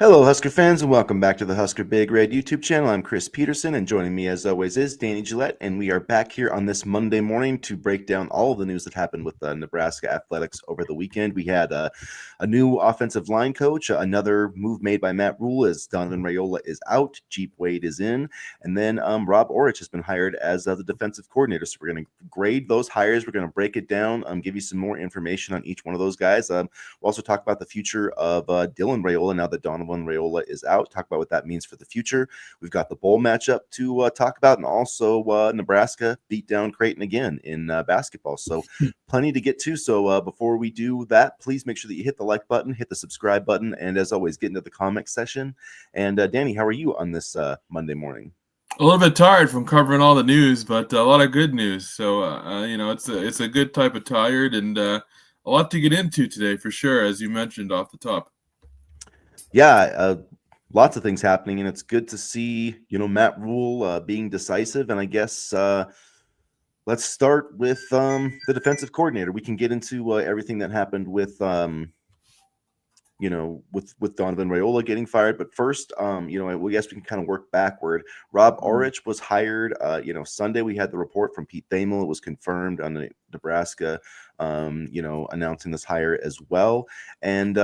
Hello, Husker fans, and welcome back to the Husker Big Red YouTube channel. I'm Chris Peterson, and joining me, as always, is Danny Gillette, and we are back here on this Monday morning to break down all of the news that happened with Nebraska athletics over the weekend. We had a new offensive line coach, another move made by Matt Rule as Donovan Raiola is out, Geep Wade is in, and then Rob Aurich has been hired as the defensive coordinator. So we're going to grade those hires. We're going to break it down, give you some more information on each one of those guys. We'll also talk about the future of Dylan Raiola now that Donovan Raiola is out. Talk about what that means for the future. We've got the bowl matchup to talk about, and also Nebraska beat down Creighton again in basketball. So plenty to get to. So before we do that, please make sure that you hit the like button, hit the subscribe button, and as always, get into the comment section. And Danny, how are you on this Monday morning? A little bit tired from covering all the news, but a lot of good news. So it's a good type of tired, and a lot to get into today for sure, as you mentioned off the top. Yeah, lots of things happening, and it's good to see Matt Rule being decisive. And I guess let's start with the defensive coordinator. We can get into everything that happened with with Donovan Raiola getting fired. But first, I guess we can kind of work backward. Rob Aurich was hired. Sunday we had the report from Pete Thamel. It was confirmed on Nebraska, announcing this hire as well. And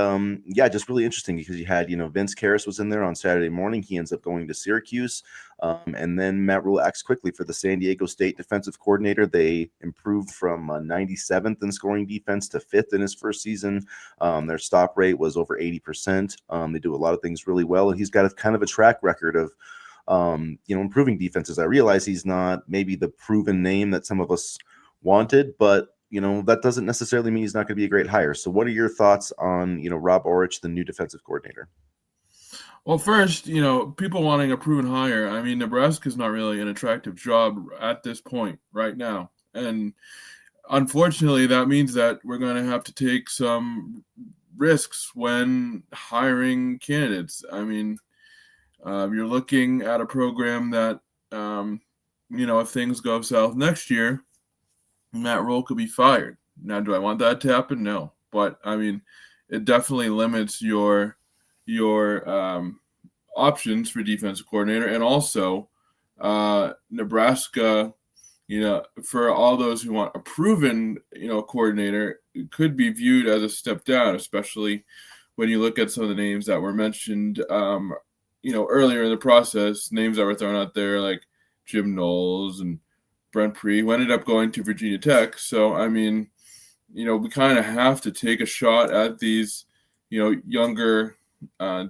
just really interesting because you had, Vince Karras was in there on Saturday morning. He ends up going to Syracuse. And then Matt Rule acts quickly for the San Diego State defensive coordinator. They improved from 97th in scoring defense to 5th in his first season. Their stop rate was over 80%. They do a lot of things really well, and he's got a kind of a track record of improving defenses. I realize he's not maybe the proven name that some of us wanted, but that doesn't necessarily mean he's not going to be a great hire. So what are your thoughts on Rob Aurich, the new defensive coordinator? Well, first, people wanting a proven hire. I mean, Nebraska's not really an attractive job at this point right now. And unfortunately, that means that we're going to have to take some risks when hiring candidates. I mean, you're looking at a program that, if things go south next year, Matt Rule could be fired. Now, do I want that to happen? No. But, I mean, it definitely limits your options for defensive coordinator, and also Nebraska, for all those who want a proven, coordinator, it could be viewed as a step down, especially when you look at some of the names that were mentioned, earlier in the process, names that were thrown out there like Jim Knowles and Brent Pree, who ended up going to Virginia Tech. So, I mean, we kind of have to take a shot at these, younger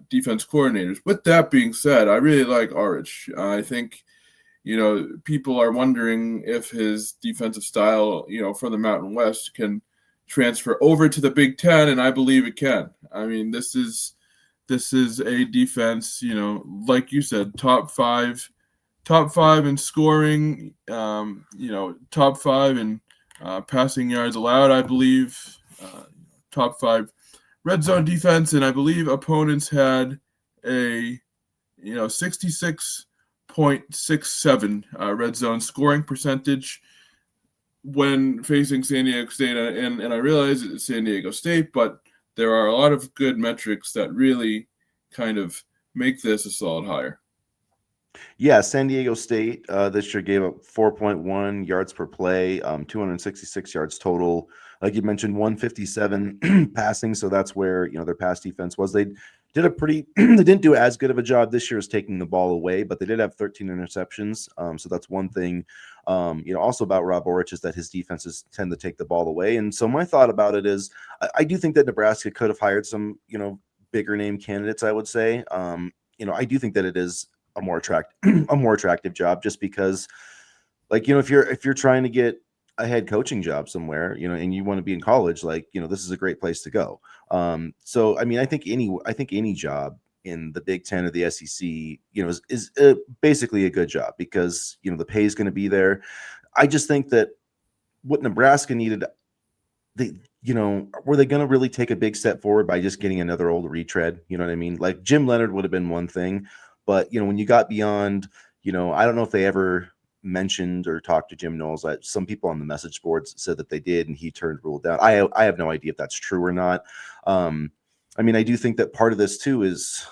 defense coordinators. With that being said, I really like Aurich. I think, people are wondering if his defensive style, from the Mountain West can transfer over to the Big Ten, and I believe it can. I mean, this is a defense, like you said, top five in scoring, top five in passing yards allowed, I believe, top five red zone defense, and I believe opponents had a 66.67 red zone scoring percentage when facing San Diego State, and I realize it's San Diego State, but there are a lot of good metrics that really kind of make this a solid hire. Yeah, San Diego State this year gave up 4.1 yards per play, 266 yards total. Like you mentioned, 157 passing. So that's where their pass defense was. They did they didn't do as good of a job this year as taking the ball away, but they did have 13 interceptions. So that's one thing. Also about Rob Aurich is that his defenses tend to take the ball away. And so my thought about it is, I do think that Nebraska could have hired some bigger name candidates. I would say, I do think that it is a more attractive job, just because, if you're trying to get a head coaching job somewhere, and you want to be in college, this is a great place to go. So I mean, I think any job in the Big Ten or the SEC, is basically a good job, because the pay is going to be there. I just think that what Nebraska needed, were they going to really take a big step forward by just getting another old retread? You know what I mean? Like Jim Leonard would have been one thing. But, when you got beyond, I don't know if they ever mentioned or talked to Jim Knowles. Some people on the message boards said that they did, and he turned Rule down. I have no idea if that's true or not. I mean, I do think that part of this too is,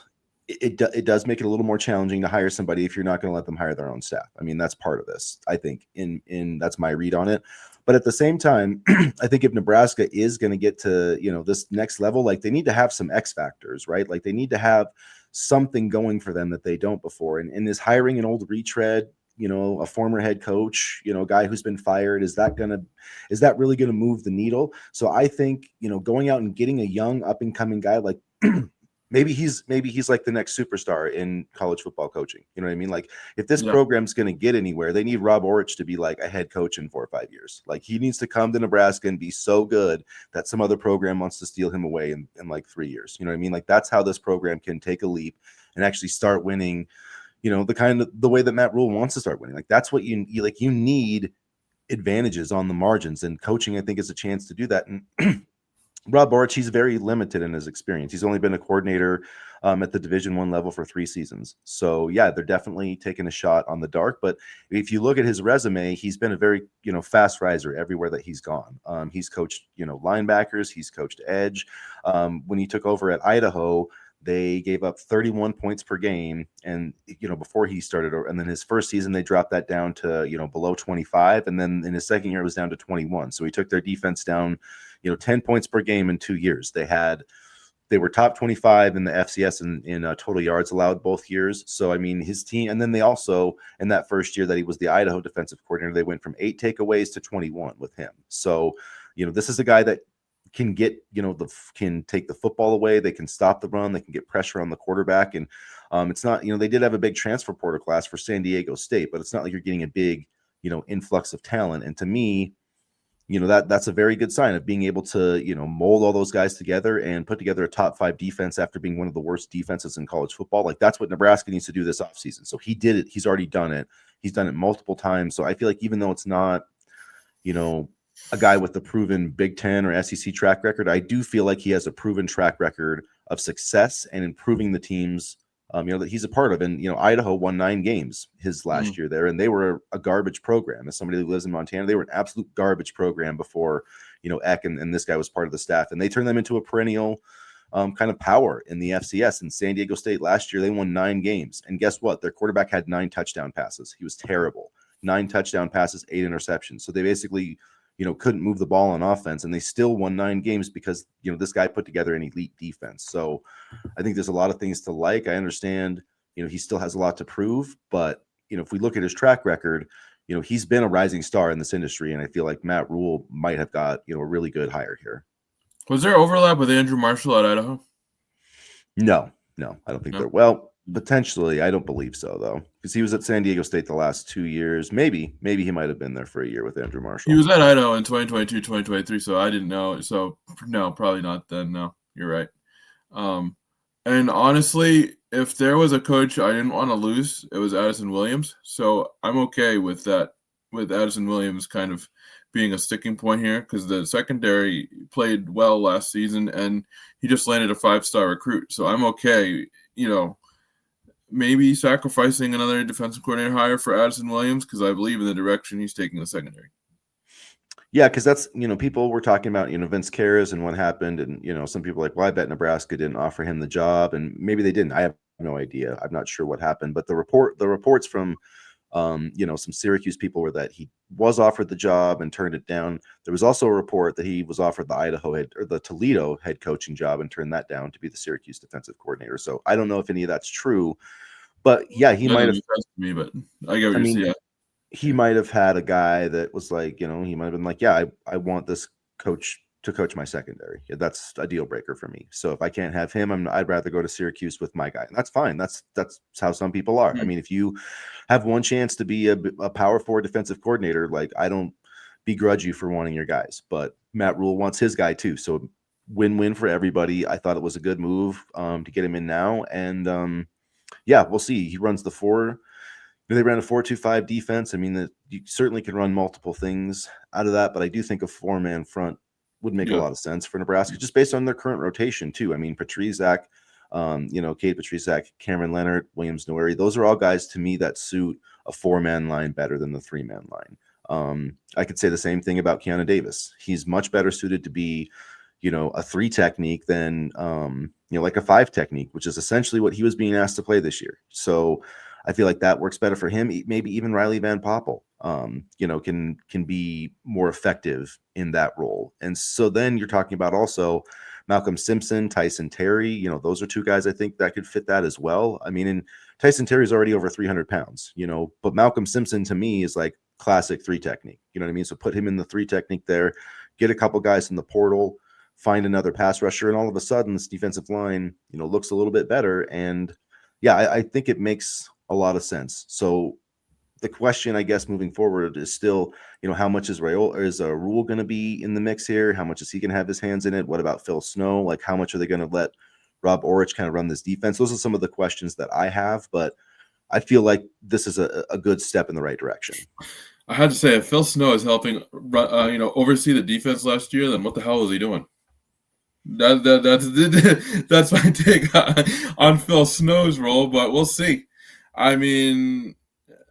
it does make it a little more challenging to hire somebody if you're not going to let them hire their own staff. I mean, that's part of this, I think, in that's my read on it. But at the same time, I think if Nebraska is going to get to, this next level, like they need to have some X factors, right? Like they need to have something going for them that they don't before. And is hiring an old retread, a former head coach, a guy who's been fired, is that really going to move the needle? So I think, going out and getting a young up and coming guy like maybe he's like the next superstar in college football coaching. You know what I mean? Like if this program's going to get anywhere, they need Rob Aurich to be like a head coach in 4 or 5 years. Like he needs to come to Nebraska and be so good that some other program wants to steal him away in like 3 years. You know what I mean? Like that's how this program can take a leap and actually start winning, the way that Matt Rule wants to start winning. Like that's what you need advantages on the margins, and coaching, I think, is a chance to do that. And Rob Aurich, he's very limited in his experience. He's only been a coordinator at the Division I level for 3 seasons. So yeah, they're definitely taking a shot on the dark. But if you look at his resume, he's been a very fast riser everywhere that he's gone. He's coached linebackers, he's coached edge. When he took over at Idaho, they gave up 31 points per game, and before he started, and then his first season they dropped that down to below 25, and then in his second year it was down to 21. So he took their defense down 10 points per game in 2 years. They were top 25 in the FCS in total yards allowed both years. So I mean, his team, and then they also, in that first year that he was the Idaho defensive coordinator, they went from 8 takeaways to 21 with him. So this is a guy that can get can take the football away. They can stop the run. They can get pressure on the quarterback. And it's not, they did have a big transfer portal class for San Diego State, but it's not like you're getting a big influx of talent. And to me, that's a very good sign of being able to mold all those guys together and put together a top 5 defense after being one of the worst defenses in college football. Like that's what Nebraska needs to do this offseason. So he did it. He's already done it. He's done it multiple times. So I feel like even though it's not a guy with the proven Big Ten or SEC track record, I do feel like he has a proven track record of success and improving the teams that he's a part of. And Idaho won 9 games his last year there, and they were a garbage program. As somebody who lives in Montana, they were an absolute garbage program before Eck and this guy was part of the staff, and they turned them into a perennial kind of power in the FCS. And San Diego State last year, they won 9 games, and guess what? Their quarterback had 9 touchdown passes. He was terrible. 9 touchdown passes, 8 interceptions. So they basically couldn't move the ball on offense, and they still won 9 games because this guy put together an elite defense. So I think there's a lot of things to like. I understand he still has a lot to prove, but if we look at his track record, he's been a rising star in this industry, and I feel like Matt Rule might have got a really good hire here. Was there overlap with Andrew Marshall at Idaho? No, I don't think there. Well, potentially, I don't believe so though, because he was at San Diego State the last 2 years. Maybe he might have been there for a year with Andrew Marshall. He was at Idaho in 2022, 2023, so I didn't know. So no, probably not then. No, you're right. And honestly, if there was a coach I didn't want to lose, it was Addison Williams. So I'm okay with that, with Addison Williams kind of being a sticking point here, because the secondary played well last season, and he just landed a 5-star recruit. So I'm okay, maybe sacrificing another defensive coordinator hire for Addison Williams, because I believe in the direction he's taking the secondary. Yeah, because that's, people were talking about, Vince Karras and what happened. And, some people are like, well, I bet Nebraska didn't offer him the job. And maybe they didn't. I have no idea. I'm not sure what happened. But the reports from, some Syracuse people were that he was offered the job and turned it down. There was also a report that he was offered the Toledo head coaching job and turned that down to be the Syracuse defensive coordinator. So I don't know if any of that's true. But yeah, he might have. Me, but I get what you're saying. He might have had a guy that was like, he might have been like, yeah, I want this coach to coach my secondary. Yeah, that's a deal breaker for me. So if I can't have him, I'd rather go to Syracuse with my guy. And that's fine. That's how some people are. I mean, if you have one chance to be a Power 4 defensive coordinator, like I don't begrudge you for wanting your guys, but Matt Rule wants his guy too. So win-win for everybody. I thought it was a good move to get him in now. And yeah, we'll see. He runs the 4. They ran a 4-2-5 defense. I mean, you certainly can run multiple things out of that, but I do think a 4-man front would make a lot of sense for Nebraska, just based on their current rotation too. I mean, Patrizak, Cade Patrizak, Cameron Leonard, Williams Noeri, those are all guys to me that suit a 4-man line better than the 3-man line. I could say the same thing about Keanu Davis. He's much better suited to be, a 3 technique than like a 5 technique, which is essentially what he was being asked to play this year. So I feel like that works better for him. Maybe even Riley Van Poppel, can be more effective in that role. And so then you're talking about also Malcolm Simpson, Tyson Terry. Those are 2 guys I think that could fit that as well. I mean, and Tyson Terry is already over 300 pounds, but Malcolm Simpson to me is like classic 3 technique. You know what I mean? So put him in the 3 technique there, get a couple guys in the portal, find another pass rusher, and all of a sudden this defensive line, looks a little bit better. And yeah, I think it makes a lot of sense. So the question, I guess, moving forward is still, how much is Rule going to be in the mix here? How much is he going to have his hands in it? What about Phil Snow? Like, how much are they going to let Rob Aurich kind of run this defense? Those are some of the questions that I have, but I feel like this is a good step in the right direction. I had to say, if Phil Snow is helping, oversee the defense last year, then what the hell is he doing? That's my take on Phil Snow's role, but we'll see. I mean,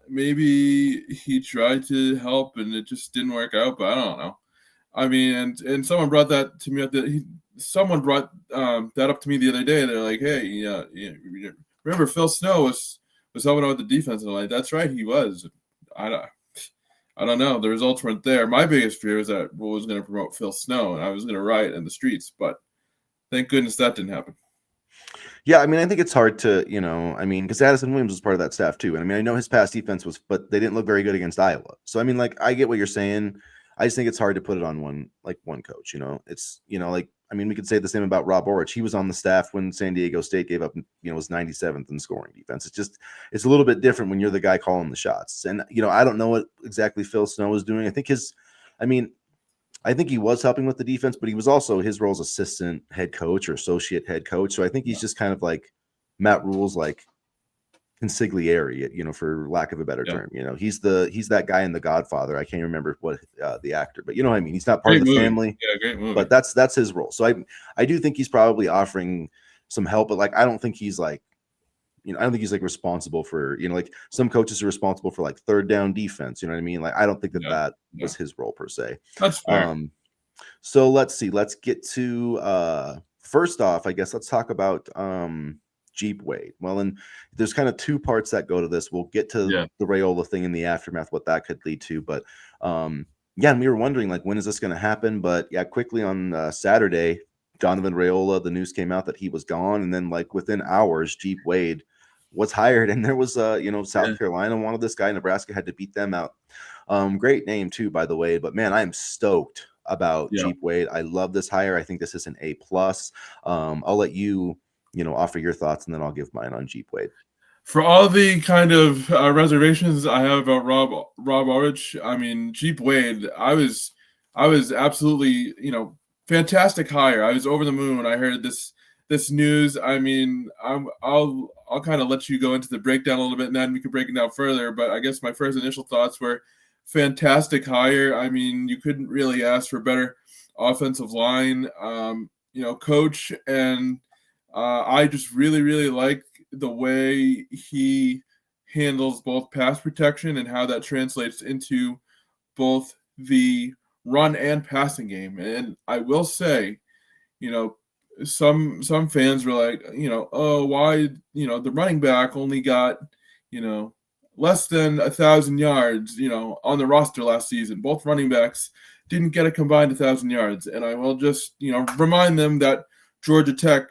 maybe he tried to help and it just didn't work out, but I don't know. I mean, and someone brought that to me someone brought that up to me the other day. They're like, "Hey, remember Phil Snow was helping out with the defense?" And I'm like, "That's right, he was." I don't know. The results weren't there. My biggest fear was that Rule was going to promote Phil Snow and I was going to riot in the streets, but thank goodness that didn't happen. Yeah, I mean, I think it's hard to, because Addison Williams was part of that staff too. And I mean, I know his past defense but they didn't look very good against Iowa. So I mean, like, I get what you're saying. I just think it's hard to put it on one coach. It's, I mean, we could say the same about Rob Orich. He was on the staff when San Diego State gave up, was 97th in scoring defense. It's a little bit different when you're the guy calling the shots. And, I don't know what exactly Phil Snow is doing. I think he was helping with the defense, but he was also, his role as assistant head coach or associate head coach. So I think he's just kind of like Matt Rule's like consigliere, for lack of a better term. He's that guy in The Godfather. I can't remember what the actor, but you know what I mean? He's not part of the family. Yeah, great movie. But that's his role. So I do think he's probably offering some help, but like I don't think he's like, I don't think he's like responsible for, like some coaches are responsible for like third down defense. You know what I mean? Like, I don't think that was his role per se. That's fair. So let's see. Let's get to first off, I guess let's talk about Geep Wade. Well, and there's kind of 2 parts that go to this. We'll get to the Raiola thing in the aftermath, what that could lead to. But and we were wondering like, when is this going to happen? But yeah, quickly on Saturday, Donovan Raiola, the news came out that he was gone, and then like within hours, Geep Wade was hired, and there was South Carolina wanted this guy. Nebraska had to beat them out. Great name too, by the way. But man, I am stoked about Geep Wade. I love this hire. I think this is an A+. I'll let you offer your thoughts, and then I'll give mine on Geep Wade. For all the kind of reservations I have about Rob Aurich, I mean, Geep Wade, I was absolutely, fantastic hire. I was over the moon when I heard this news. I mean, I'll kind of let you go into the breakdown a little bit, and then we can break it down further. But I guess my first initial thoughts were fantastic hire. I mean, you couldn't really ask for a better offensive line, coach, and I just really, really like the way he handles both pass protection and how that translates into both the run and passing game. And I will say, some fans were like, oh, why, the running back only got, less than 1,000 yards, on the roster last season. Both running backs didn't get a combined 1,000 yards. And I will just, remind them that Georgia Tech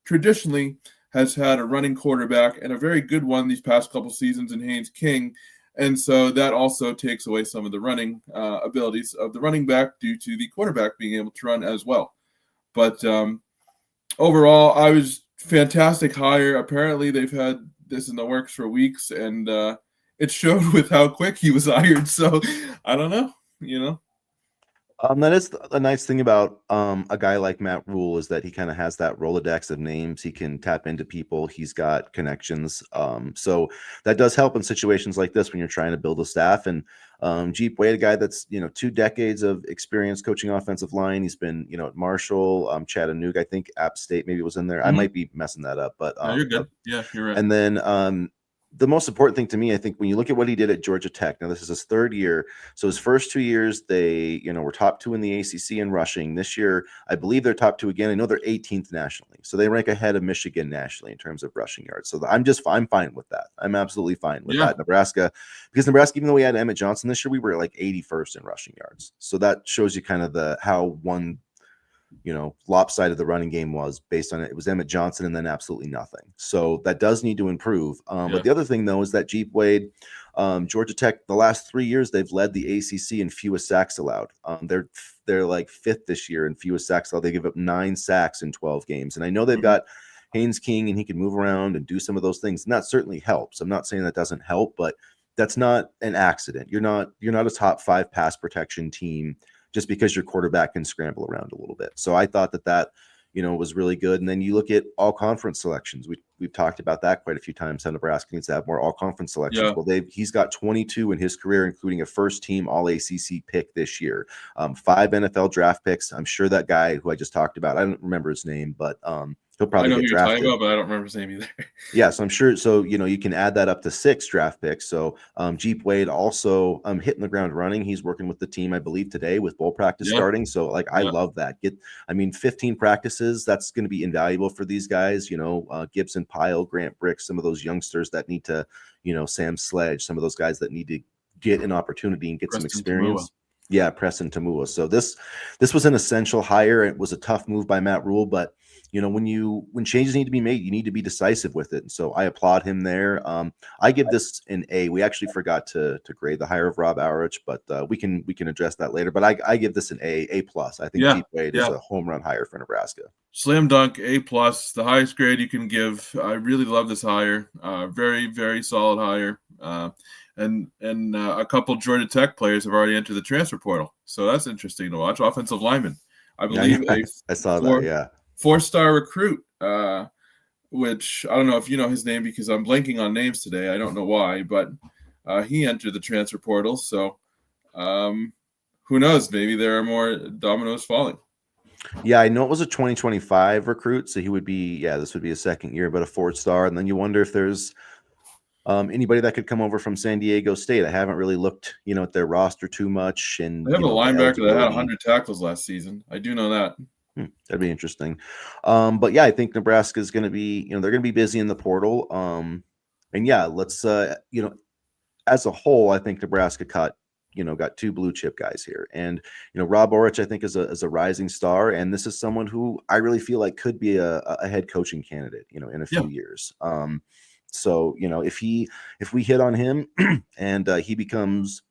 traditionally has had a running quarterback and a very good one these past couple seasons in Haynes King. And so that also takes away some of the running abilities of the running back due to the quarterback being able to run as well. But overall, I was fantastic hire. Apparently, they've had this in the works for weeks, and it showed with how quick he was hired. So I don't know, That is a nice thing about a guy like Matt Rule, is that he kind of has that Rolodex of names. He can tap into people. He's got connections. So that does help in situations like this when you're trying to build a staff. And Geep Wade, a guy that's 2 decades of experience coaching offensive line. He's been at Marshall, Chattanooga, I think App State maybe was in there. I might be messing that up, but no, you're good. Yeah, you're right. And then the most important thing to me, I think, when you look at what he did at Georgia Tech, now this is his third year. So his first 2 years, they, were top 2 in the ACC in rushing. This year, I believe they're top 2 again. I know they're 18th nationally. So they rank ahead of Michigan nationally in terms of rushing yards. So I'm fine with that. I'm absolutely fine with that. Nebraska, even though we had Emmett Johnson this year, we were like 81st in rushing yards. So that shows you kind of how one lopsided the running game was based on it. It was Emmett Johnson and then absolutely nothing. So that does need to improve. But the other thing, though, is that Geep Wade, Georgia Tech, the last 3 years, they've led the ACC in fewest sacks allowed. They're like 5th this year in fewest sacks allowed. They give up 9 sacks in 12 games. And I know they've got Haynes King, and he can move around and do some of those things. And that certainly helps. I'm not saying that doesn't help, but that's not an accident. You're not a top 5 pass protection team just because your quarterback can scramble around a little bit. So I thought that was really good. And then you look at all conference selections. We've talked about that quite a few times. How Nebraska needs to have more all conference selections. Yeah. Well, he's got 22 in his career, including a first team all ACC pick this year, 5 NFL draft picks. I'm sure that guy who I just talked about, I don't remember his name, but he'll probably get drafted. I know who you're talking about, but I don't remember his name either. Yeah, so I'm sure. So you can add that up to 6 draft picks. So Geep Wade also hitting the ground running. He's working with the team, I believe, today with bowl practice starting. So I love that. 15 practices. That's going to be invaluable for these guys. Gibson, Pyle, Grant Bricks, some of those youngsters that need to, Sam Sledge, some of those guys that need to get an opportunity and get some experience. Yeah, Preston Tamua. So this was an essential hire. It was a tough move by Matt Rule, but when changes need to be made, you need to be decisive with it. And so I applaud him there. I give this an A. We actually forgot to grade the hire of Rob Aurich, but we can address that later. But I give this an A+. I think Geep Wade is a home run hire for Nebraska. Slam dunk, A+, the highest grade you can give. I really love this hire. Very, very solid hire. And a couple Georgia Tech players have already entered the transfer portal. So that's interesting to watch. Offensive lineman, I believe. I saw that, yeah. 4-star recruit, which I don't know if you know his name because I'm blanking on names today. I don't know why, but he entered the transfer portal. So who knows? Maybe there are more dominoes falling. Yeah, I know it was a 2025 recruit. So he would be, this would be a second year, but a 4-star. And then you wonder if there's anybody that could come over from San Diego State. I haven't really looked, at their roster too much. And they have a linebacker that had 100 tackles last season. I do know that. That'd be interesting. But yeah, I think Nebraska is going to be, they're going to be busy in the portal. And yeah, let's, as a whole, I think Nebraska got 2 blue chip guys here. And, Rob Aurich, I think is a rising star. And this is someone who I really feel like could be a head coaching candidate, in a few years. So, if we hit on him and he becomes,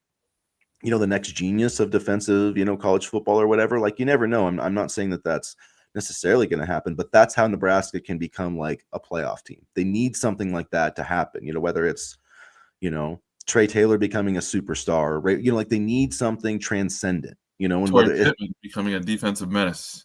the next genius of defensive, college football or whatever, like you never know. I'm not saying that that's necessarily going to happen, but that's how Nebraska can become like a playoff team. They need something like that to happen, whether it's, Trey Taylor becoming a superstar, right? Like they need something transcendent, and whether it's becoming a defensive menace.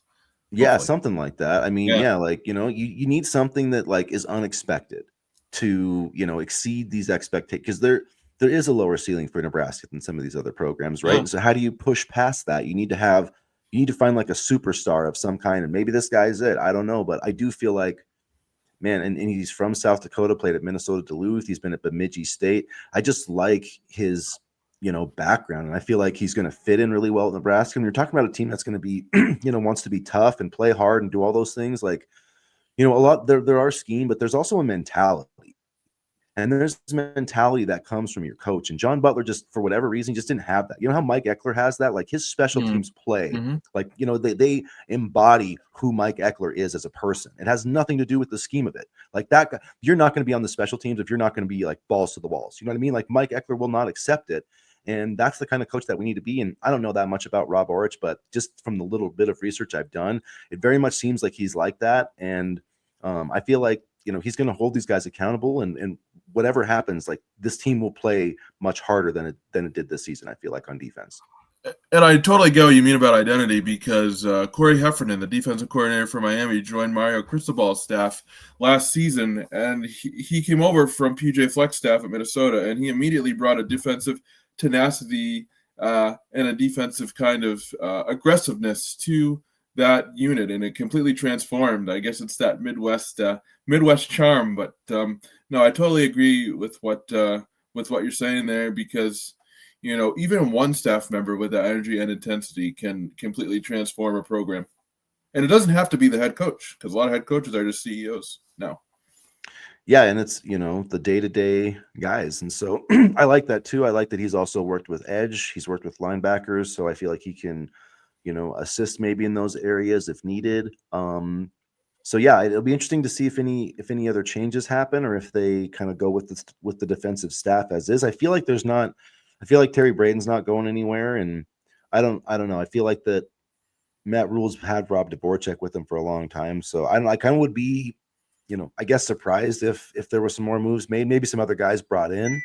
Yeah, hopefully. Something like that. I mean, like, you need something that like is unexpected to, exceed these expectations, because there is a lower ceiling for Nebraska than some of these other programs, right? And so how do you push past that? You need to find like a superstar of some kind, and maybe this guy's it. I don't know, but I do feel like, man, and he's from South Dakota, played at Minnesota Duluth. He's been at Bemidji State. I just like his, background, and I feel like he's going to fit in really well at Nebraska. And you're talking about a team that's going to be, wants to be tough and play hard and do all those things. Like, a lot there are scheme, but there's also a mentality. And there's this mentality that comes from your coach. And John Butler, just for whatever reason, just didn't have that. You know how Mike Eckler has that? Like his special teams play, like, they embody who Mike Eckler is as a person. It has nothing to do with the scheme of it. Like that, you're not going to be on the special teams if you're not going to be like balls to the walls. You know what I mean? Like Mike Eckler will not accept it. And that's the kind of coach that we need to be. And I don't know that much about Rob Aurich, but just from the little bit of research I've done, it very much seems like he's like that. And I feel like, he's going to hold these guys accountable, and whatever happens, like this team will play much harder than it did this season, I feel like, on defense. And I totally get what you mean about identity, because Corey Heffernan, the defensive coordinator for Miami, joined Mario Cristobal's staff last season, and he came over from PJ Fleck's staff at Minnesota, and he immediately brought a defensive tenacity and a defensive kind of aggressiveness to that unit, and it completely transformed. I guess it's that Midwest charm. But no, I totally agree with what you're saying there, because even one staff member with that energy and intensity can completely transform a program. And it doesn't have to be the head coach, because a lot of head coaches are just CEOs now. Yeah, and it's the day-to-day guys, and so I like that too. I like that he's also worked with edge. He's worked with linebackers, so I feel like he can assist maybe in those areas if needed. So yeah, it'll be interesting to see if any other changes happen, or if they kind of go with the defensive staff as is. I feel like Terry Braden's not going anywhere, and I don't know. I feel like that Matt Rule's had Rob Dvorak with him for a long time, so I kind of would be, I guess surprised if there were some more moves made, maybe some other guys brought in,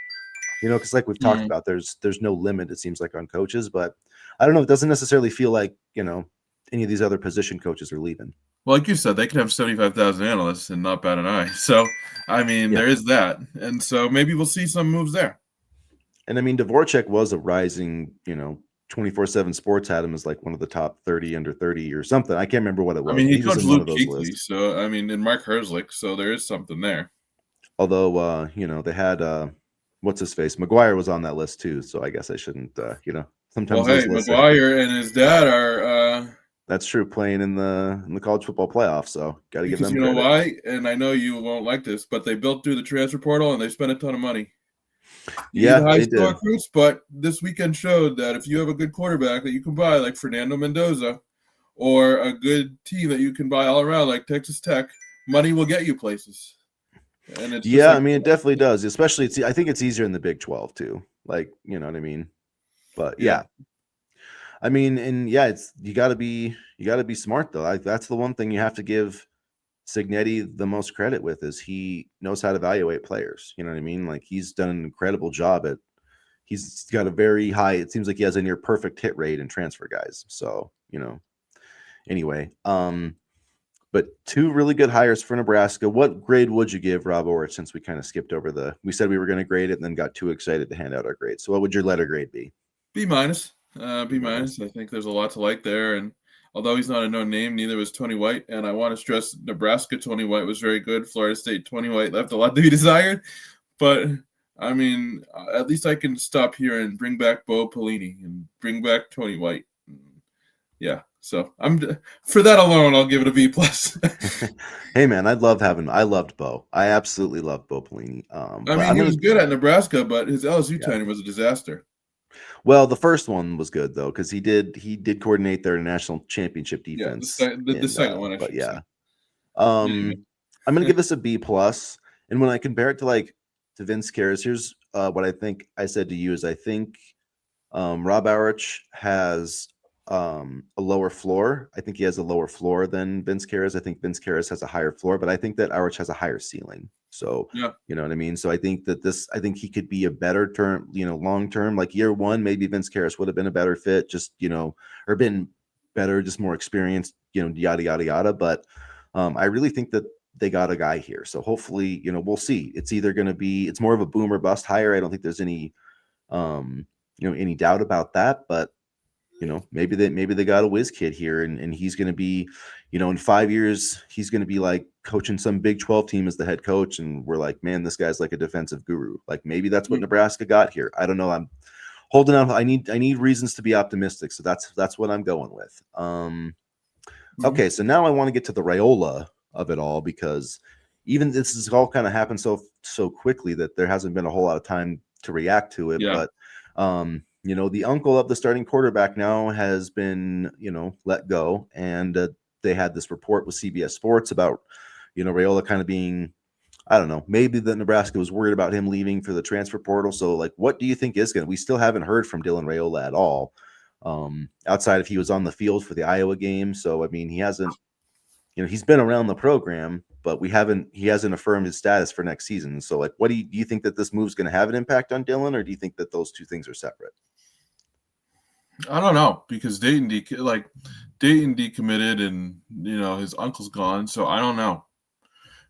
because like we've talked about, there's no limit, it seems like, on coaches, but I don't know. It doesn't necessarily feel like any of these other position coaches are leaving. Well, like you said, they could have 75,000 analysts and not bat an eye. So, I mean, there is that. And so maybe we'll see some moves there. And I mean, Dvorak was a rising, 24/7 Sports had him as like one of the top 30 under 30 or something. I can't remember what it was. I mean, he was coached in one Luke of those Kuechly, lists. so I mean, and Mark Herzlich, so there is something there. Although, they had what's his face? McGuire was on that list too. So I guess I shouldn't, sometimes. Well, hey, McGuire and his dad are. That's true. Playing in the college football playoff, so got to give them because you credit. know why? And I know you won't like this, but they built through the transfer portal and they spent a ton of money. You need high school recruits, but this weekend showed that if you have a good quarterback that you can buy, like Fernando Mendoza, or a good team that you can buy all around, like Texas Tech, money will get you places. And it's I mean, it definitely does. Especially, I think it's easier in the Big 12 too. Like, you know what I mean? But yeah. I mean, and yeah, it's you got to be smart though. That's the one thing you have to give Cignetti the most credit with, is he knows how to evaluate players. You know what I mean? Like, he's done an incredible job at. He's got a very high. It seems like he has a near perfect hit rate in transfer guys. So anyway, but two really good hires for Nebraska. What grade would you give Rob Aurich, since we kind of skipped over we said we were going to grade it and then got too excited to hand out our grade. So what would your letter grade be? B minus. B minus. I think there's a lot to like there. And although he's not a known name, neither was Tony White. And I want to stress, Nebraska Tony White was very good. Florida State Tony White left a lot to be desired. But I mean, at least I can stop here and bring back Bo Pelini and bring back Tony White. Yeah. So for that alone, I'll give it a B plus. Hey man, I loved Bo. I absolutely loved Bo Pelini. I mean, he was good at Nebraska, but his LSU tenure was a disaster. Well, the first one was good though, because he did coordinate their national championship defense. Yeah, the second one, I should say. I'm gonna give this a B plus. And when I compare it to Vince Karras, here's what I think I said to you is I think Rob Aurich has a lower floor. I think he has a lower floor than Vince Karras. I think Vince Karras has a higher floor, but I think that Aurich has a higher ceiling. So, you know what I mean? So I think he could be a better term, long term, like year one, maybe Vince Karras would have been a better fit, just, or been better, just more experienced, yada, yada, yada. But I really think that they got a guy here. So hopefully, we'll see. It's either going to be, it's more of a boom or bust hire. I don't think there's any, any doubt about that, but maybe they got a whiz kid here, and he's going to be, in 5 years, he's going to be like coaching some Big 12 team as the head coach. And we're like, man, this guy's like a defensive guru. Like, maybe that's what Nebraska got here. I don't know. I'm holding out. I need reasons to be optimistic. So that's what I'm going with. Okay. So now I want to get to the Raiola of it all, because even this has all kind of happened so quickly that there hasn't been a whole lot of time to react to it. But, the uncle of the starting quarterback now has been, let go. And they had this report with CBS Sports about, Raiola kind of being, I don't know, maybe that Nebraska was worried about him leaving for the transfer portal. So, like, what do you think is we still haven't heard from Dylan Raiola at all, outside if he was on the field for the Iowa game. So, I mean, he hasn't, he's been around the program, but he hasn't affirmed his status for next season. So, like, what do you think that this move is going to have an impact on Dylan, or do you think that those two things are separate? I don't know, because Dayton decommitted, and his uncle's gone, so I don't know.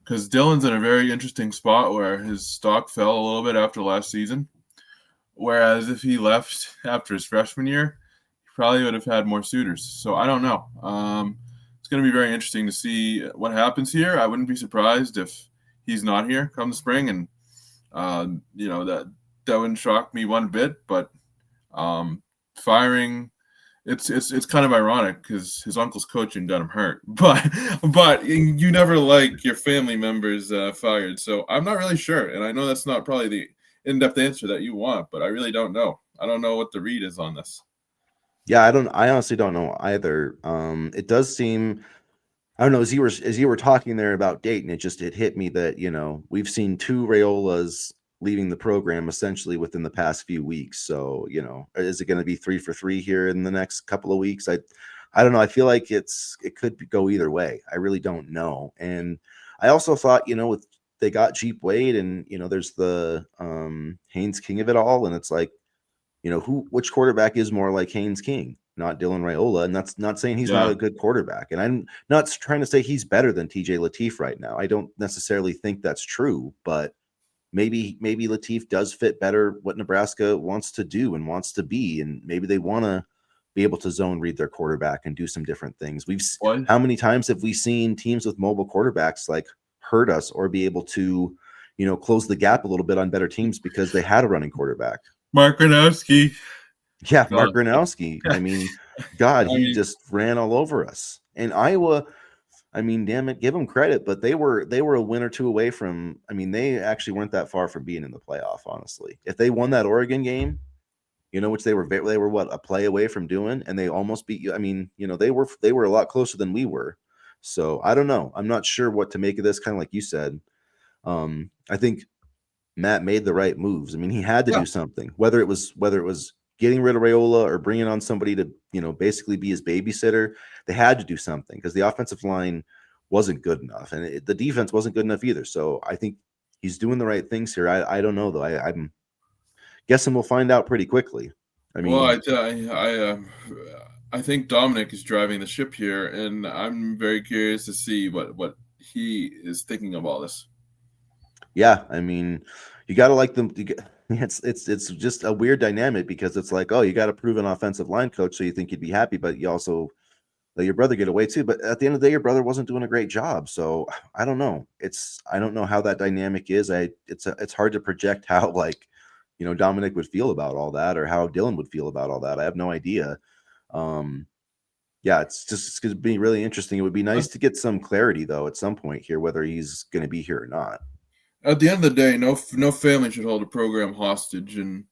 Because Dylan's in a very interesting spot where his stock fell a little bit after last season, whereas if he left after his freshman year, he probably would have had more suitors. So I don't know. going to be very interesting to see what happens here. I wouldn't be surprised if he's not here come the spring, and that wouldn't shock me one bit. But firing, it's kind of ironic because his uncle's coaching got him hurt, but you never like your family members fired. So I'm not really sure, and I know that's not probably the in-depth answer that you want, but I really don't know. I don't know what the read is on this. Yeah, I honestly don't know either. It does seem, I don't know, as you were talking there about Dayton, it hit me that, we've seen two Raiolas leaving the program essentially within the past few weeks. So, is it going to be 3 for 3 here in the next couple of weeks? I don't know. I feel like it could go either way. I really don't know. And I also thought, they got Geep Wade, and there's the Haynes King of it all, and it's like, which quarterback is more like Haynes King, not Dylan Raiola. And that's not saying he's not a good quarterback. And I'm not trying to say he's better than TJ Lateef right now. I don't necessarily think that's true, but maybe Lateef does fit better what Nebraska wants to do and wants to be. And maybe they want to be able to zone read their quarterback and do some different things. How many times have we seen teams with mobile quarterbacks like hurt us or be able to, close the gap a little bit on better teams because they had a running quarterback? Mark Gronowski. Yeah, Mark Gronowski. I mean, God, he just ran all over us. And Iowa, I mean, damn it, give them credit, but they were a win or two away from. I mean, they actually weren't that far from being in the playoff. Honestly, if they won that Oregon game, which they were what, a play away from doing, and they almost beat you. I mean, they were a lot closer than we were. So I don't know. I'm not sure what to make of this. Kind of like you said, I think Matt made the right moves. I mean, he had to do something, whether it was getting rid of Raiola or bringing on somebody to, basically be his babysitter. They had to do something because the offensive line wasn't good enough, and the defense wasn't good enough either. So I think he's doing the right things here. I don't know though. I'm guessing we'll find out pretty quickly. I mean, well, I think Dominic is driving the ship here, and I'm very curious to see what he is thinking of all this. Yeah, I mean, you got to like them. It's just a weird dynamic because it's like, oh, you got a proven offensive line coach, so you think you'd be happy, but you also let your brother get away too. But at the end of the day, your brother wasn't doing a great job, so I don't know. I don't know how that dynamic is. It's hard to project how Dominic would feel about all that, or how Dylan would feel about all that. I have no idea. Yeah, it's going to be really interesting. It would be nice to get some clarity though at some point here, whether he's going to be here or not. At the end of the day, no family should hold a program hostage, and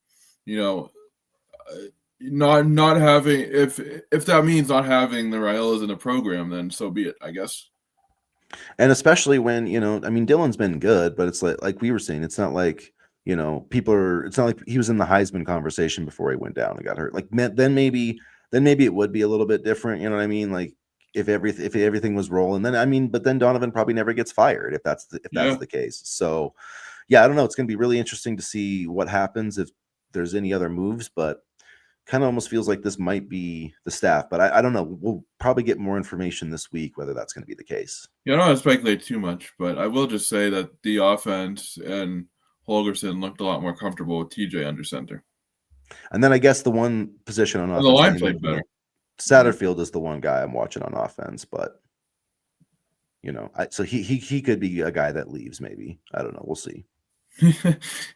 not having, if that means not having the Raiolas in the program, then so be it, I guess. And especially when I mean, Dylan's been good, but it's like we were saying, it's not like it's not like he was in the Heisman conversation before he went down and got hurt. Like then maybe it would be a little bit different. You know what I mean? Like if everything was rolling, then I mean, but then Donovan probably never gets fired if that's the case. So yeah, I don't know. It's going to be really interesting to see what happens if there's any other moves, but kind of almost feels like this might be the staff. But I don't know. We'll probably get more information this week whether that's going to be the case. Yeah, I don't want to speculate too much, but I will just say that the offense and Holgorsen looked a lot more comfortable with TJ under center. And then I guess the one position on offense, the line played better. Satterfield is the one guy I'm watching on offense, but so he could be a guy that leaves. Maybe, I don't know. We'll see.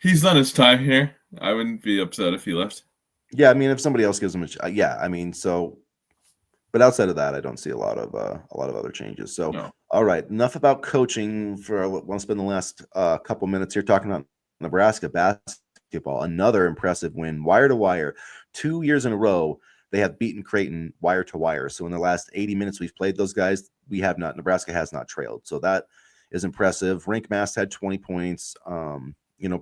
He's done his time here. I wouldn't be upset if he left. Yeah, I mean, if somebody else gives him yeah, I mean, so. But outside of that, I don't see a lot of other changes. So, no. All right, enough about coaching. I want to spend the last couple minutes here talking about Nebraska basketball. Another impressive win, wire to wire. 2 years in a row, they have beaten Creighton wire to wire. So in the last 80 minutes we've played those guys, Nebraska has not trailed. So that is impressive. Rink Mast had 20 points.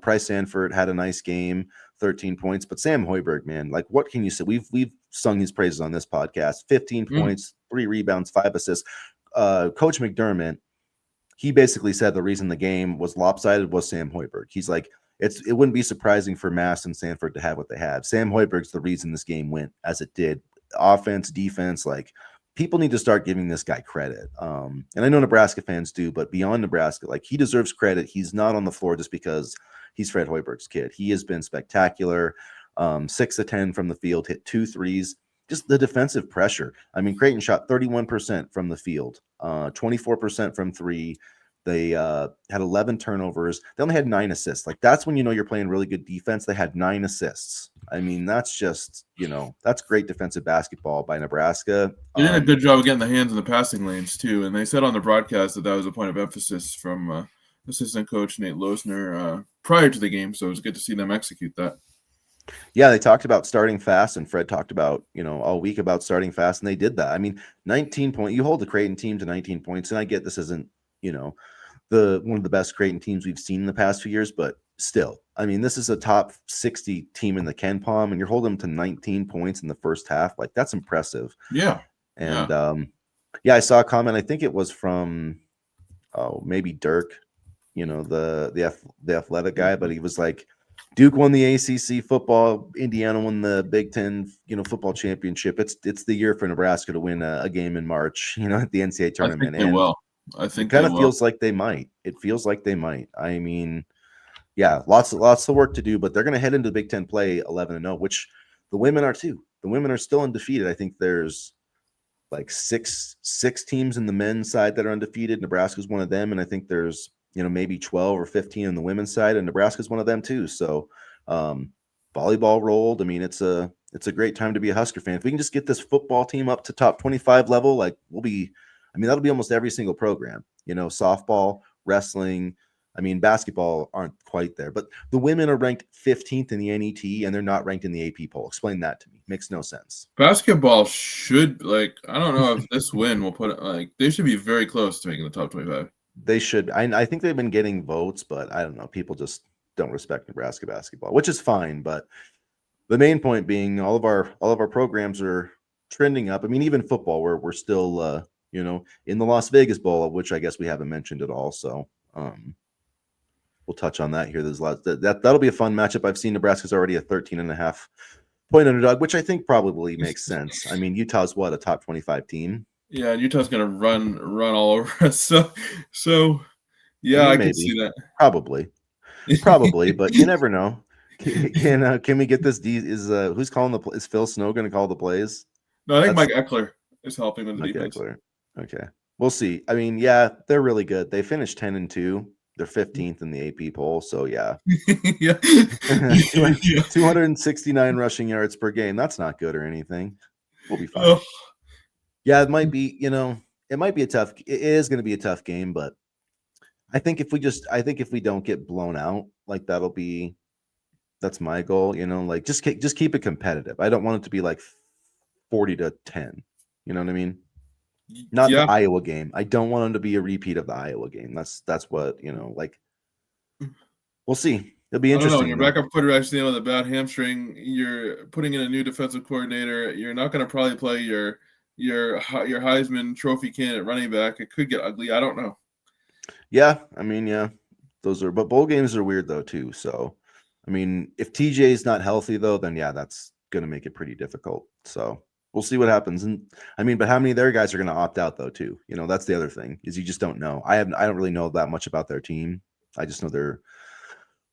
Price Sanford had a nice game, 13 points. But Sam Hoiberg, man, like, what can you say? We've sung his praises on this podcast. 15 points, 3 rebounds, 5 assists. Coach McDermott, he basically said the reason the game was lopsided was Sam Hoiberg. He's like, it wouldn't be surprising for Mast and Sanford to have what they have. Sam Hoiberg's the reason this game went as it did. Offense, defense, like, people need to start giving this guy credit. And I know Nebraska fans do, but beyond Nebraska, like, he deserves credit. He's not on the floor just because he's Fred Hoiberg's kid. He has been spectacular. 6 of 10 from the field, hit 2 threes. just the defensive pressure. I mean, Creighton shot 31% from the field, 24% from three. They had 11 turnovers. They only had 9 assists. Like, that's when you know you're playing really good defense. They had 9 assists. I mean, that's just, that's great defensive basketball by Nebraska. They did a good job of getting the hands in the passing lanes too, and they said on the broadcast that was a point of emphasis from assistant coach Nate Losner prior to the game. So it was good to see them execute that. Yeah, they talked about starting fast, and Fred talked about, all week about starting fast, and they did that. I mean, 19 points. You hold the Creighton team to 19 points, and I get this isn't, one of the best Creighton teams we've seen in the past few years, but still, I mean, this is a top 60 team in the Ken Palm, and you're holding them to 19 points in the first half. Like, that's impressive. Yeah. And I saw a comment. I think it was from maybe Dirk, the athletic guy, but he was like, Duke won the ACC football. Indiana won the Big Ten, football championship. It's the year for Nebraska to win a game in March, at the NCAA tournament. I think they will. I think it kind of feels like they might. It feels like they might. I mean, yeah, lots of work to do, but they're going to head into Big Ten play 11-0, which the women are too. The women are still undefeated. I think there's like six teams in the men's side that are undefeated. Nebraska's one of them, and I think there's maybe 12 or 15 on the women's side, and Nebraska's one of them too. So volleyball rolled. I mean, it's a great time to be a Husker fan. If we can just get this football team up to top 25 level, like that'll be almost every single program. Softball, wrestling. I mean, basketball aren't quite there, but the women are ranked 15th in the NET, and they're not ranked in the AP poll. Explain that to me. Makes no sense. Basketball should, I don't know if this win will put it, they should be very close to making the top 25. They should. I think they've been getting votes, but I don't know. People just don't respect Nebraska basketball, which is fine. But the main point being, all of our programs are trending up. I mean, even football, where we're still, in the Las Vegas Bowl, which I guess we haven't mentioned at all. So we'll touch on that here. There's lots that'll be a fun matchup. I've seen Nebraska's already a 13.5 point underdog, which I think probably makes sense. I mean, Utah's a top 25 team. Yeah, and Utah's gonna run all over us. So yeah, I can see that. Probably, but you never know. Can we get this? Who's calling is Phil Snow going to call the plays? No, I think Mike Eckler is helping with the defense. Eckler. Okay, we'll see. I mean, yeah, they're really good. They finished 10-2. They're 15th in the AP poll. So yeah, yeah. 269 rushing yards per game. That's not good or anything. We'll be fine. Yeah, it might be. It might be it is going to be a tough game, but I think if we don't get blown out, like that's my goal. Just keep it competitive. I don't want it to be like 40-10. You know what I mean? Not the Iowa game. I don't want them to be a repeat of the Iowa game. That's what, we'll see. It'll be interesting. Your backup quarterback's dealing with a bad hamstring. You're putting in a new defensive coordinator. You're not going to probably play your Heisman Trophy candidate running back. It could get ugly. I don't know. Yeah, I mean, yeah, but bowl games are weird though too. So, I mean, if TJ's not healthy though, then yeah, that's going to make it pretty difficult. So we'll see what happens. And I mean, but how many of their guys are going to opt out though too? That's the other thing, is you just don't know. I don't really know that much about their team. I just know they're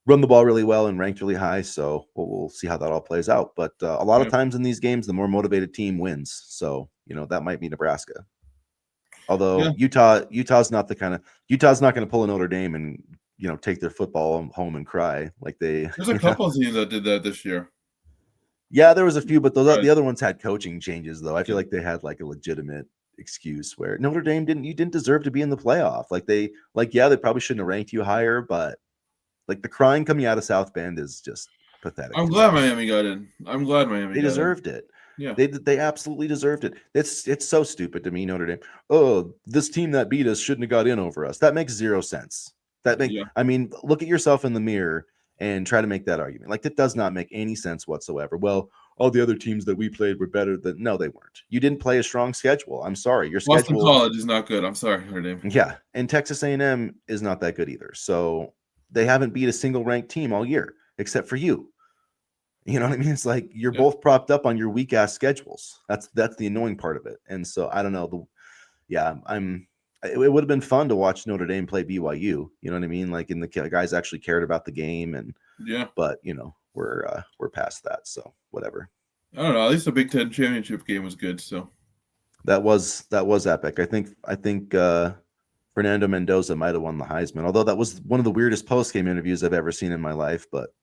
run the ball really well and ranked really high. So we'll see how that all plays out. But a lot of times in these games, the more motivated team wins. So, that might be Nebraska. Although Utah's not going to pull a Notre Dame and, take their football home and cry like they. There's a couple teams that did that this year. Yeah, there was a few, but the other ones had coaching changes, though. I feel like they had like a legitimate excuse where Notre Dame didn't deserve to be in the playoff. They probably shouldn't have ranked you higher, but like the crying coming out of South Bend is just pathetic. I'm glad Miami got in. They deserved it. Yeah, they absolutely deserved it. It's so stupid to me, Notre Dame. Oh, this team that beat us shouldn't have got in over us. That makes zero sense. I mean, look at yourself in the mirror and try to make that argument. Like, that does not make any sense whatsoever. Well, all the other teams that we played were better than. No, they weren't. You didn't play a strong schedule. I'm sorry. Your Boston schedule. College is not good. I'm sorry, Notre Dame. Yeah, and Texas A&M is not that good either. So they haven't beat a single ranked team all year except for you. You know what I mean? It's like you're both propped up on your weak ass schedules. That's the annoying part of it. And so I don't know. It would have been fun to watch Notre Dame play BYU. You know what I mean? Like, the guys actually cared about the game, but we're past that. So whatever. I don't know. At least the Big Ten championship game was good. So That was epic. I think Fernando Mendoza might have won the Heisman, although that was one of the weirdest post game interviews I've ever seen in my life. But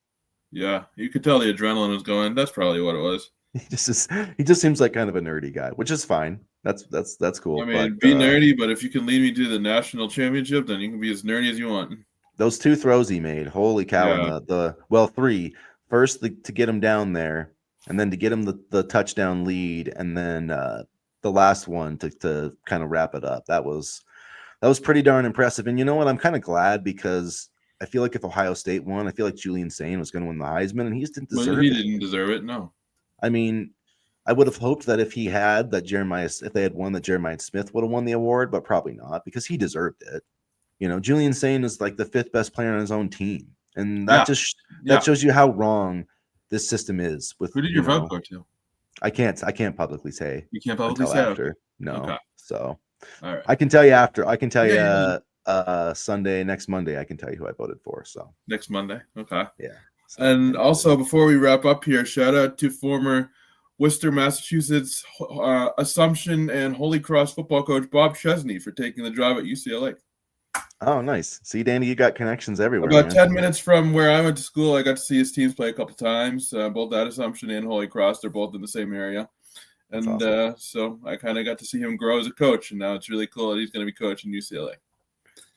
yeah, you could tell the adrenaline was going. That's probably what it was. he just seems like kind of a nerdy guy, which is fine. That's cool. I But mean, be nerdy, but if you can lead me to the national championship, then you can be as nerdy as you want. those two throws he made, holy cow! And Yeah, the three first to get him down there, and then to get him the touchdown lead, and then the last one to kind of wrap it up. That was pretty darn impressive. And you know what? I'm kind of glad because I feel like if Ohio State won, I feel like Julian Sane was going to win the Heisman, and he just didn't but deserve he it. didn't deserve it. No. I mean, I would have hoped that if he had if they had won, that Jeremiah Smith would have won the award, but probably not because he deserved it. You know, Julian Sane is like the fifth best player on his own team, and Yeah, that yeah. shows you how wrong this system is. With Who did your vote go to? I can't publicly say You can't publicly until say. Okay. after. No, Okay. so All right. I can tell you after. I can tell Okay. you Sunday, next Monday. I can tell you who I voted for. So Next Monday. Okay. yeah. So, And also, before we wrap up here, shout out to former Worcester, Massachusetts Assumption and Holy Cross football coach Bob Chesney for taking the job at UCLA. oh, nice. See, Danny, you got connections everywhere, About man. 10 minutes from where I went to school, I got to see his teams play a couple times, both at Assumption and Holy Cross. They're both in the same area. That's And awesome. so I kind of got to see him grow as a coach, and now it's really cool that he's going to be coaching UCLA.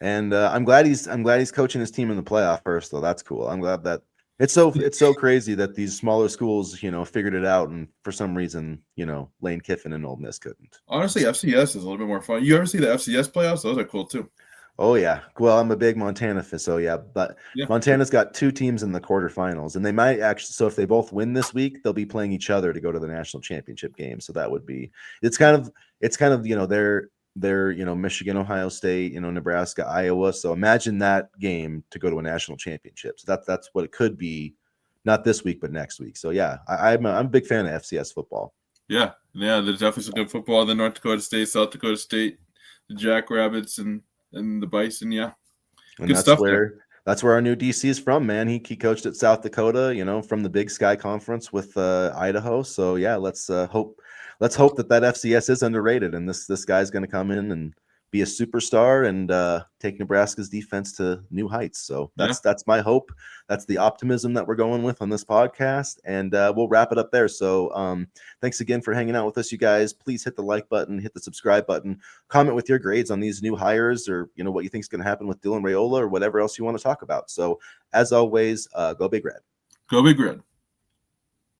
And I'm glad he's coaching his team in the playoff first, though. That's cool. I'm glad that it's so crazy that these smaller schools, figured it out, and for some reason, Lane Kiffin and Ole Miss couldn't. Honestly, FCS is a little bit more fun. You ever see the FCS playoffs? Those are cool too. Oh yeah. Well, I'm a big Montana fan, so yeah. But Yeah. Montana's got two teams in the quarterfinals, and they might actually. So if they both win this week, they'll be playing each other to go to the national championship game. So that would be. It's kind of they're Michigan, Ohio State, Nebraska, Iowa. So imagine that game to go to a national championship. So that's what it could be, not this week but next week. So yeah, I'm a big fan of FCS football. Yeah. There's definitely some good football. The North Dakota State, South Dakota State, the Jackrabbits, and the Bison. Yeah, And good stuff there. that's where our new DC is from, man. He coached at South Dakota, from the Big Sky Conference with Idaho. So yeah, let's hope that FCS is underrated, and this guy's going to come in and be a superstar and take Nebraska's defense to new heights. So that's my hope. That's the optimism that we're going with on this podcast, and we'll wrap it up there. So thanks again for hanging out with us, you guys. Please hit the like button, hit the subscribe button, comment with your grades on these new hires, or what you think is going to happen with Dylan Raiola, or whatever else you want to talk about. So as always, go Big Red. Go Big Red.